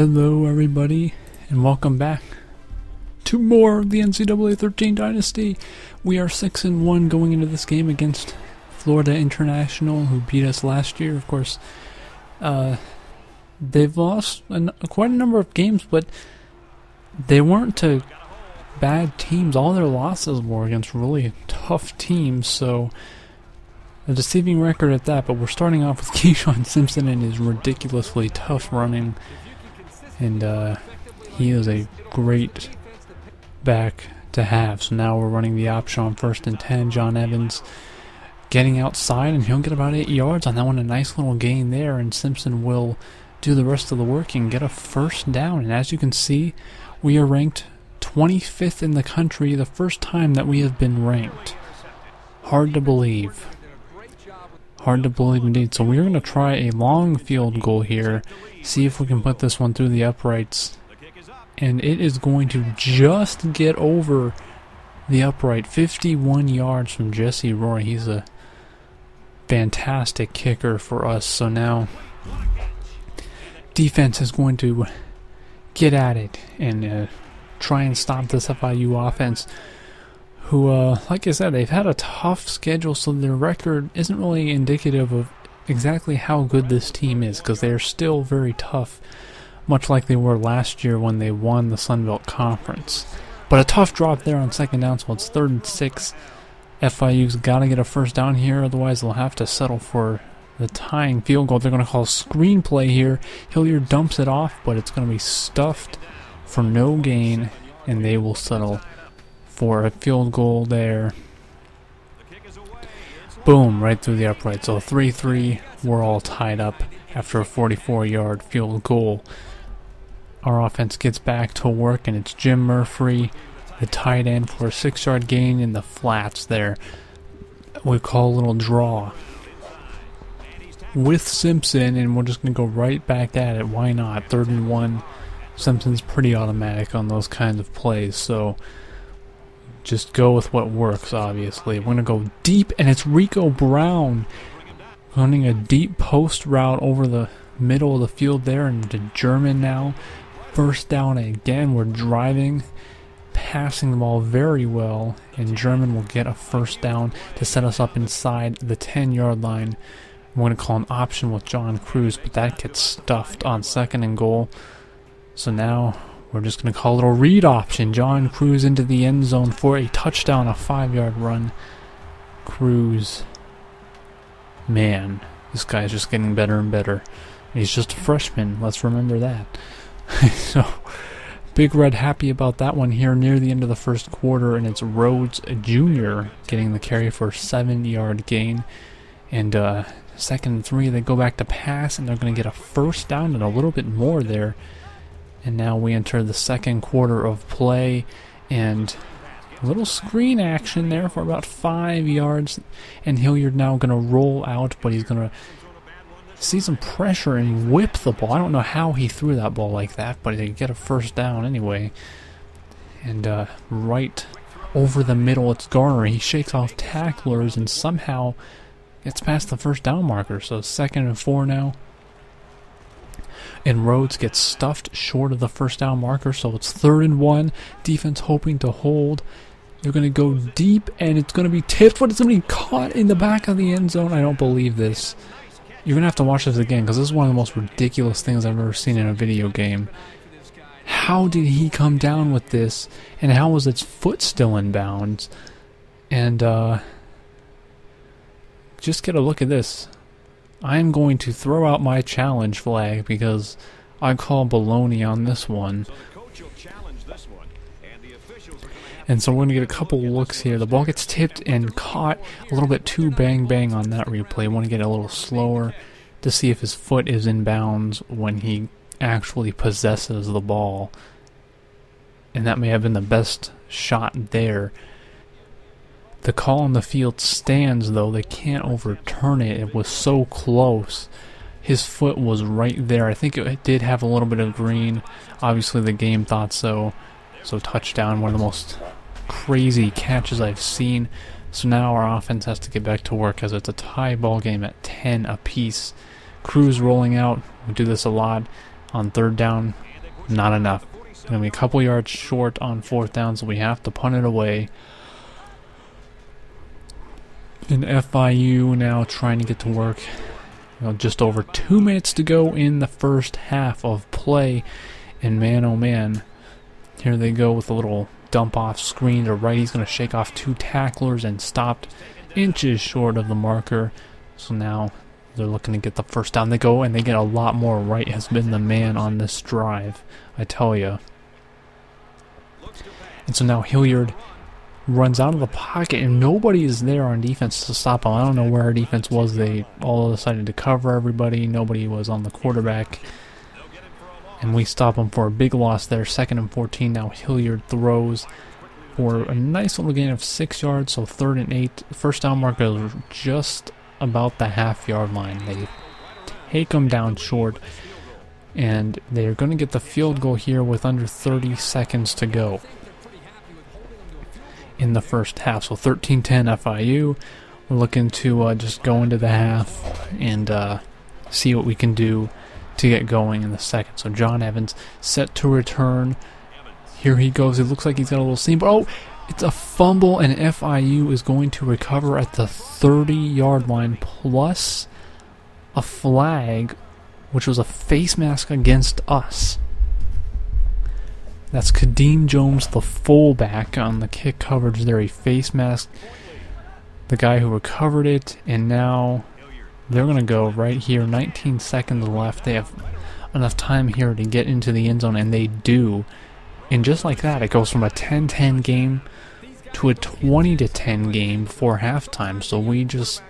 Hello everybody, and welcome back to more of the NCAA 13 Dynasty. We are 6-1 going into this game against Florida International, who beat us last year. Of course, they've lost quite a number of games, but they weren't to bad teams. All their losses were against really tough teams, so a deceiving record at that. But we're starting off with Keyshawn Simpson and his ridiculously tough running. And he is a great back to have. So now we're running the option on 1st and 10. John Evans getting outside, and he'll get about 8 yards on that one. A nice little gain there, and Simpson will do the rest of the work and get a first down. And as you can see, we are ranked 25th in the country, the first time that we have been ranked. Hard to believe. Hard to believe indeed. So we're going to try a long field goal here. See if we can put this one through the uprights. And it is going to just get over the upright. 51 yards from Jesse Roy. He's a fantastic kicker for us. So now defense is going to get at it and try and stop this FIU offense, who, like I said, they've had a tough schedule, so their record isn't really indicative of exactly how good this team is, because they are still very tough, much like they were last year when they won the Sun Belt Conference. But a tough drop there on second down, so it's 3rd and 6. FIU's got to get a first down here, otherwise they'll have to settle for the tying field goal. They're going to call a screenplay here. Hilliard dumps it off, but it's going to be stuffed for no gain, and they will settle for a field goal there. Boom, right through the upright. So 3-3, we're all tied up after a 44-yard field goal. Our offense gets back to work, and it's Jim Murphy, the tight end, for a 6-yard gain in the flats there. We call a little draw with Simpson, and we're just going to go right back at it. Why not? 3rd and 1. Simpson's pretty automatic on those kinds of plays, so just go with what works, obviously. We're going to go deep, and it's Rico Brown running a deep post route over the middle of the field there, and to German now. First down again. We're driving, passing the ball very well, and German will get a first down to set us up inside the 10-yard line. We're going to call an option with John Cruz, but that gets stuffed on 2nd and goal. So now we're just going to call a little read option. John Cruz into the end zone for a touchdown, a 5-yard run. Cruz, man, this guy's just getting better and better. He's just a freshman, let's remember that. So, Big Red happy about that one here near the end of the first quarter, and it's Rhodes Jr. getting the carry for a 7-yard gain. And 2nd and 3, they go back to pass, and they're going to get a first down and a little bit more there. And now we enter the second quarter of play, and a little screen action there for about 5 yards. And Hilliard now going to roll out, but he's going to see some pressure and whip the ball. I don't know how he threw that ball like that, but he get a first down anyway. And right over the middle, it's Garner. He shakes off tacklers and somehow gets past the first down marker. So 2nd and 4 now. And Rhodes gets stuffed short of the first down marker, so it's 3rd and 1. Defense hoping to hold. They're going to go deep, and it's going to be tipped, but it's going to be caught in the back of the end zone. I don't believe this. You're going to have to watch this again, because this is one of the most ridiculous things I've ever seen in a video game. How did he come down with this, and how was its foot still in bounds? And just get a look at this. I'm going to throw out my challenge flag because I call baloney on this one. And so we're going to get a couple looks here. The ball gets tipped and caught a little bit too bang on that replay. I want to get a little slower to see if his foot is in bounds when he actually possesses the ball. And that may have been the best shot there. The call on the field stands, though. They can't overturn it. It was so close. His foot was right there. I think it did have a little bit of green. Obviously, the game thought so. So touchdown, one of the most crazy catches I've seen. So now our offense has to get back to work as it's a tie ball game at 10 apiece. Cruz rolling out. We do this a lot on 3rd down. not enough. Going to be a couple yards short on 4th down, so we have to punt it away. And FIU now trying to get to work. Just over 2 minutes to go in the first half of play. And man, oh man, here they go with a little dump off screen to right. He's going to shake off 2 tacklers and stopped inches short of the marker. So now they're looking to get the first down. They go and they get a lot more. Wright has been the man on this drive, I tell you. And so now Hilliard runs out of the pocket, and nobody is there on defense to stop him. I don't know where our defense was. They all decided to cover everybody. Nobody was on the quarterback. And we stop him for a big loss there. 2nd and 14. Now Hilliard throws for a nice little gain of 6 yards, so 3rd and 8. First down marker just about the half-yard line. They take him down short, and they're going to get the field goal here with under 30 seconds to go in the first half. So 13-10 FIU. We're looking to just go into the half and see what we can do to get going in the second. So John Evans set to return. Here he goes. It looks like he's got a little seam, but oh, it's a fumble, and FIU is going to recover at the 30-yard line plus a flag, which was a face mask against us. That's Kadeem Jones, the fullback, on the kick coverage there. He face masked the guy who recovered it, and now they're going to go right here. 19 seconds left. They have enough time here to get into the end zone, and they do. And just like that, it goes from a 10-10 game to a 20-10 game before halftime. So we just...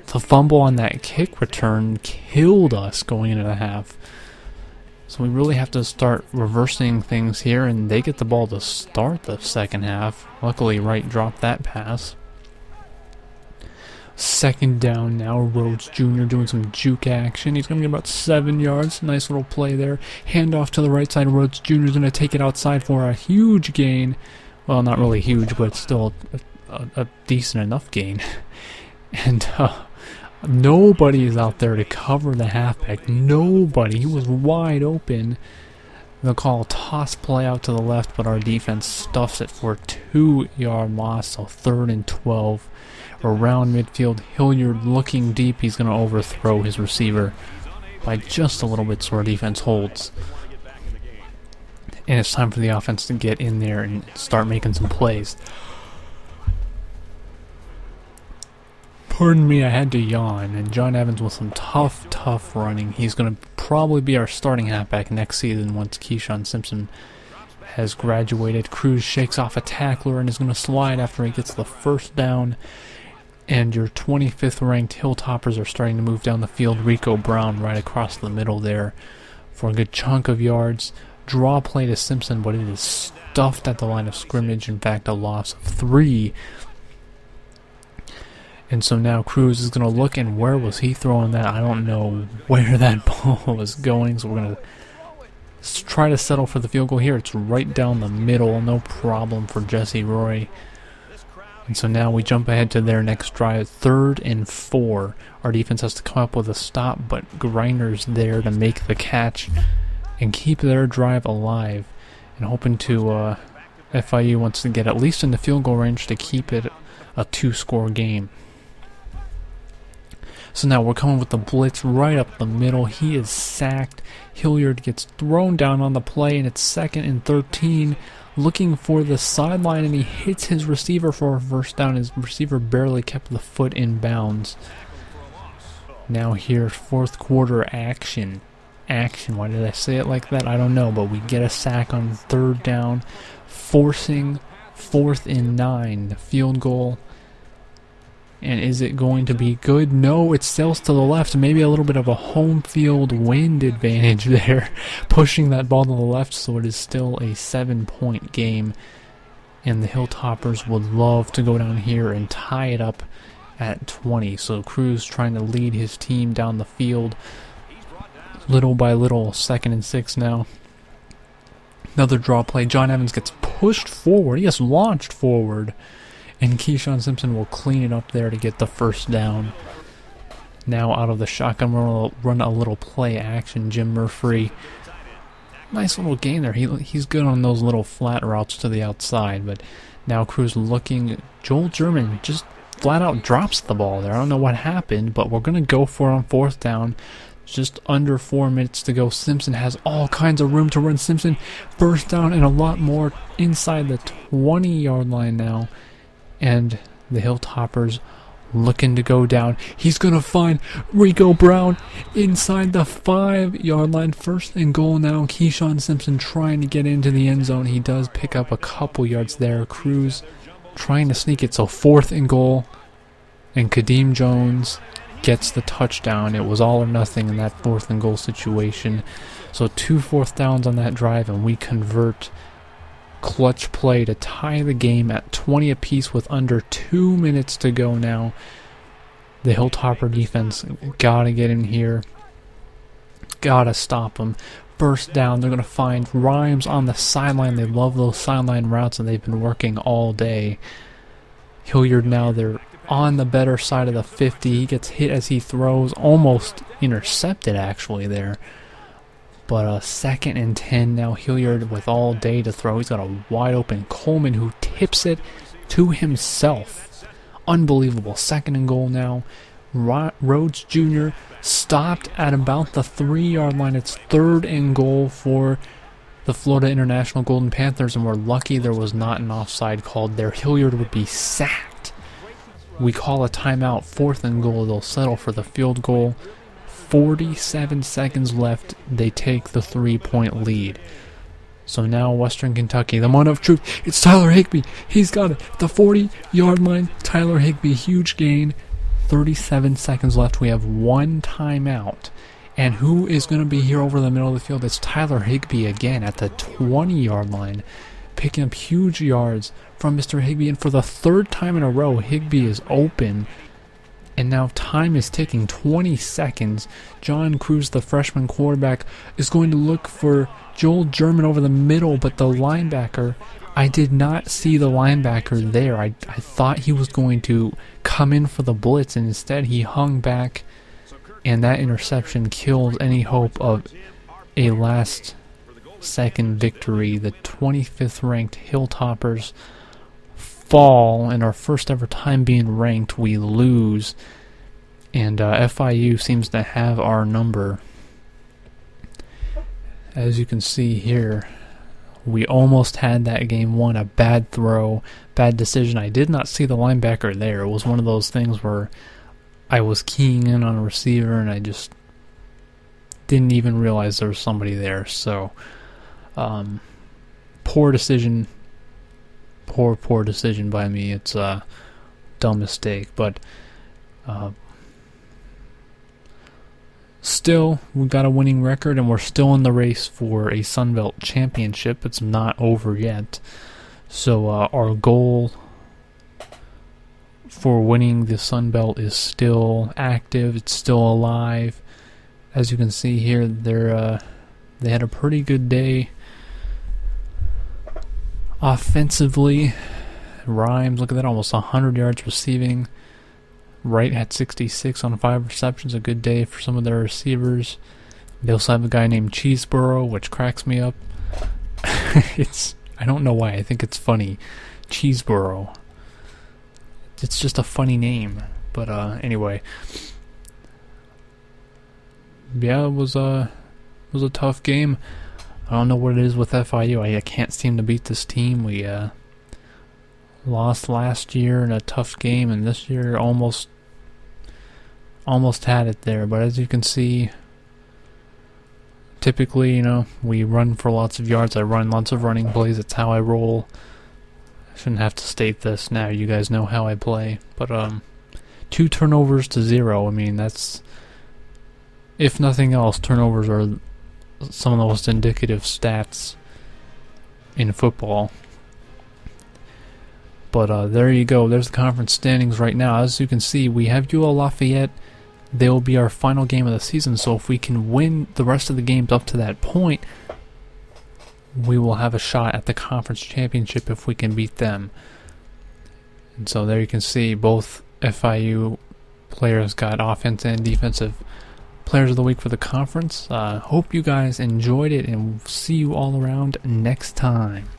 the fumble on that kick return killed us going into the half. So we really have to start reversing things here, and they get the ball to start the second half. Luckily, Wright dropped that pass. 2nd down now. Rhodes Jr. doing some juke action. He's going to get about 7 yards. Nice little play there. Handoff to the right side. Rhodes Jr. is going to take it outside for a huge gain. Well, not really huge, but still a decent enough gain. And nobody is out there to cover the halfback. Nobody. He was wide open. They'll call a toss play out to the left, but our defense stuffs it for a 2-yard loss. So 3rd and 12. Around midfield, Hilliard looking deep. He's going to overthrow his receiver by just a little bit, so our defense holds. And it's time for the offense to get in there and start making some plays. Pardon me, I had to yawn. And John Evans with some tough running. He's going to probably be our starting halfback next season once Keyshawn Simpson has graduated. Cruz shakes off a tackler and is going to slide after he gets the first down. And your 25th ranked Hilltoppers are starting to move down the field. Rico Brown right across the middle there for a good chunk of yards. Draw play to Simpson, but it is stuffed at the line of scrimmage. In fact, a loss of 3. And so now Cruz is going to look, and where was he throwing that? I don't know where that ball was going, so we're going to try to settle for the field goal here. It's right down the middle, no problem for Jesse Roy. And so now we jump ahead to their next drive, 3rd and 4. Our defense has to come up with a stop, but Grinder's there to make the catch and keep their drive alive. And hoping to, FIU wants to get at least in the field goal range to keep it a 2-score game. So now we're coming with the blitz right up the middle. He is sacked. Hilliard gets thrown down on the play, and it's 2nd and 13. Looking for the sideline, and he hits his receiver for a first down. His receiver barely kept the foot in bounds. Now here, 4th quarter action. Why did I say it like that? I don't know, but we get a sack on 3rd down, forcing 4th and 9, the field goal. And is it going to be good? No, it sails to the left. Maybe a little bit of a home field wind advantage there, pushing that ball to the left, so it is still a 7-point game. And the Hilltoppers would love to go down here and tie it up at 20. So Cruz trying to lead his team down the field little by little. 2nd and 6 now. Another draw play. John Evans gets pushed forward. He gets launched forward. And Keyshawn Simpson will clean it up there to get the first down. Now out of the shotgun, run a little play action. Jim Murphy nice little gain there. He's good on those little flat routes to the outside, but now Cruz looking. Joel German just flat out drops the ball there. I don't know what happened, but we're going to go for it on 4th down. Just under 4 minutes to go. Simpson has all kinds of room to run. Simpson first down and a lot more inside the 20-yard line now. And the Hilltoppers looking to go down. He's going to find Rico Brown inside the 5-yard line. 1st and goal now. Keyshawn Simpson trying to get into the end zone. He does pick up a couple yards there. Cruz trying to sneak it. So 4th and goal. And Kadeem Jones gets the touchdown. It was all or nothing in that 4th and goal situation. So 2 4th downs on that drive, and we convert. Clutch play to tie the game at 20 apiece with under 2 minutes to go now. The Hilltopper defense gotta get in here. Gotta stop them. 1st down, they're gonna find Rhymes on the sideline. They love those sideline routes, and they've been working all day. Hilliard now, they're on the better side of the 50. He gets hit as he throws, almost intercepted actually there. But 2nd and 10 now. Hilliard with all day to throw. He's got a wide open Coleman who tips it to himself. Unbelievable. 2nd and goal now. Rhodes Jr. stopped at about the 3-yard line. It's 3rd and goal for the Florida International Golden Panthers, and we're lucky there was not an offside called there. Hilliard would be sacked. We call a timeout. 4th and goal. They'll settle for the field goal. 47 seconds left. They take the 3-point lead. So now Western Kentucky, the moment of truth. It's Tyler Higbee. He's got it. The 40-yard line. Tyler Higbee, huge gain. 37 seconds left. We have 1 timeout. And who is going to be here over the middle of the field? It's Tyler Higbee again at the 20-yard line, picking up huge yards from Mr. Higbee. And for the 3rd time in a row, Higbee is open. And now time is ticking, 20 seconds. John Cruz, the freshman quarterback, is going to look for Joel German over the middle, but the linebacker, I did not see the linebacker there. I thought he was going to come in for the blitz, and instead he hung back, and that interception killed any hope of a last-second victory. The 25th ranked Hilltoppers fall, and our first ever time being ranked, we lose, and FIU seems to have our number. As you can see here, we almost had that game won. A bad throw, bad decision. I did not see the linebacker there. It was one of those things where I was keying in on a receiver and I just didn't even realize there was somebody there. So poor decision. Poor decision by me. It's a dumb mistake, but still, we've got a winning record, and we're still in the race for a Sun Belt championship. It's not over yet. So our goal for winning the Sun Belt is still active. It's still alive. As you can see here, they had a pretty good day offensively. Rhymes, look at that, almost 100 yards receiving. Wright had 66 on 5 receptions, a good day for some of their receivers. They also have a guy named Cheeseborough, which cracks me up. I don't know why, I think it's funny. Cheeseborough. It's just a funny name. But anyway. Yeah, it was a tough game. I don't know what it is with FIU. I can't seem to beat this team. We lost last year in a tough game, and this year almost had it there. But as you can see, typically, we run for lots of yards. I run lots of running plays. It's how I roll. I shouldn't have to state this now. You guys know how I play. But 2 turnovers to 0. I mean, that's, if nothing else, turnovers are some of the most indicative stats in football. But there you go. There's the conference standings right now. As you can see, we have UL Lafayette. They will be our final game of the season. So if we can win the rest of the games up to that point, we will have a shot at the conference championship if we can beat them. And so there you can see both FIU players got offensive and defensive Players of the Week for the conference. Hope you guys enjoyed it, and we'll see you all around next time.